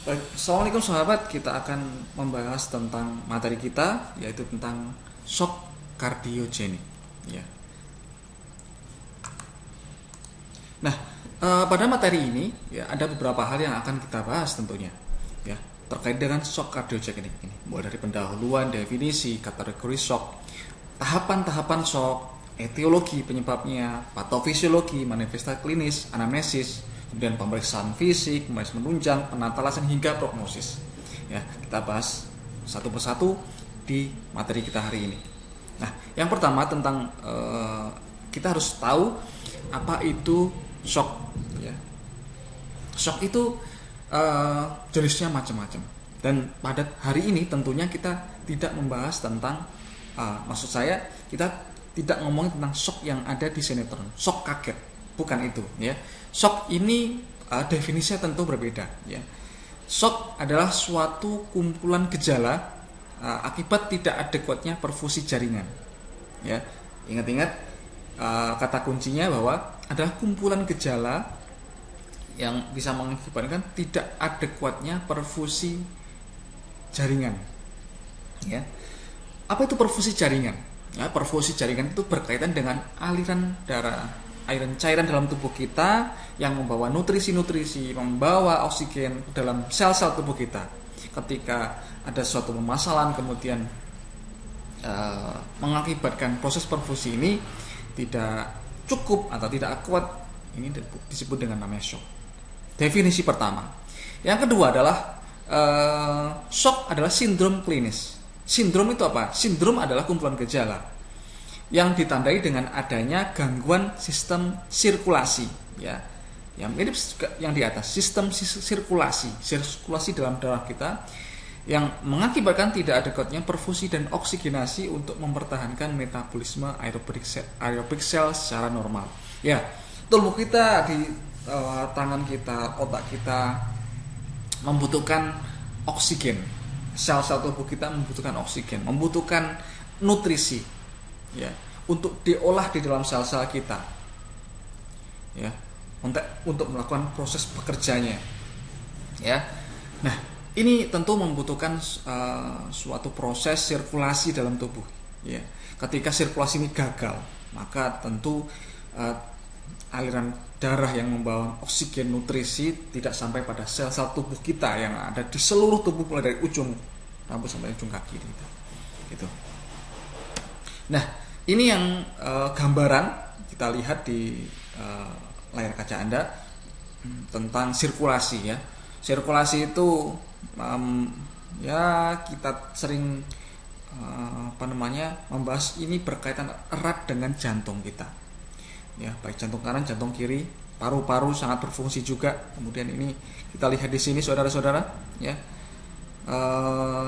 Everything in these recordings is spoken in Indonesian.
Baik, Assalamualaikum sahabat, kita akan membahas tentang materi kita, yaitu tentang shock kardiogenik. Ya. Nah, pada materi ini ya ada beberapa hal yang akan kita bahas tentunya, ya terkait dengan shock kardiogenik ini, mulai dari pendahuluan, definisi, kategori shock, tahapan-tahapan shock, etiologi penyebabnya, patofisiologi, manifestasi klinis, anamnesis, kemudian pemeriksaan fisik, pemeriksaan menunjang, penata hingga prognosis. Ya, kita bahas satu persatu di materi kita hari ini. Nah, yang pertama tentang kita harus tahu apa itu shock. Ya, shock itu jenisnya macam-macam. Dan pada hari ini tentunya kita tidak membahas tentang, maksud saya kita tidak ngomongin tentang shock yang ada di sinetron, shock kaget, bukan itu. Ya, shock ini definisinya tentu berbeda. Ya, shock adalah suatu kumpulan gejala akibat tidak adekuatnya perfusi jaringan. Ya, ingat-ingat kata kuncinya bahwa adalah kumpulan gejala yang bisa mengakibatkan tidak adekuatnya perfusi jaringan. Ya, apa itu perfusi jaringan? Ya, perfusi jaringan itu berkaitan dengan aliran darah, aliran cairan dalam tubuh kita yang membawa nutrisi-nutrisi, membawa oksigen ke dalam sel-sel tubuh kita. Ketika ada suatu permasalahan kemudian mengakibatkan proses perfusi ini tidak cukup atau tidak kuat, ini disebut dengan namanya shock. Definisi pertama. Yang kedua adalah shock adalah sindrom klinis. Sindrom itu apa? Sindrom adalah kumpulan gejala yang ditandai dengan adanya gangguan sistem sirkulasi, ya. Yang mirip yang di atas, sistem sirkulasi dalam darah kita yang mengakibatkan tidak adekuatnya perfusi dan oksigenasi untuk mempertahankan metabolisme aerobik sel secara normal. Ya, tubuh kita di tangan kita, otak kita membutuhkan oksigen. Sel-sel tubuh kita membutuhkan oksigen, membutuhkan nutrisi, ya, untuk diolah di dalam sel-sel kita, ya, untuk melakukan proses bekerjanya, ya. Nah, ini tentu membutuhkan suatu proses sirkulasi dalam tubuh, ya. Ketika sirkulasi ini gagal, maka tentu aliran darah yang membawa oksigen nutrisi tidak sampai pada sel-sel tubuh kita yang ada di seluruh tubuh, mulai dari ujung rambut sampai ujung kaki gitu. Nah, ini yang gambaran kita lihat di layar kaca Anda tentang sirkulasi, ya. Sirkulasi itu ya kita sering membahas ini berkaitan erat dengan jantung kita. Ya, baik jantung kanan, jantung kiri, paru-paru sangat berfungsi juga. Kemudian ini kita lihat di sini saudara-saudara, ya,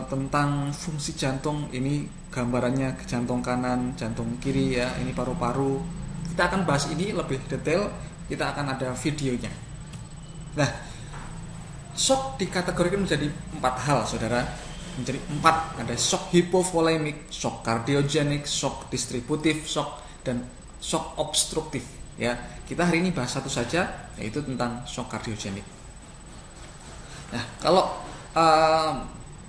tentang fungsi jantung. Ini gambarannya ke jantung kanan, jantung kiri, ya. Ini paru-paru. Kita akan bahas ini lebih detail. Kita akan ada videonya. Nah, shock dikategorikan menjadi 4 hal, saudara. Menjadi 4. Ada shock hipovolemik, shock kardiogenik, shock distributif shock, dan shock obstruktif, ya. Kita hari ini bahas satu saja, yaitu tentang shock kardiogenik. Nah, kalau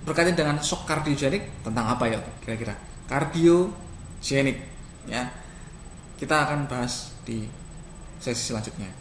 berkaitan dengan shock kardiogenik, tentang apa ya kira-kira? Kardiogenik, ya. Kita akan bahas di sesi selanjutnya.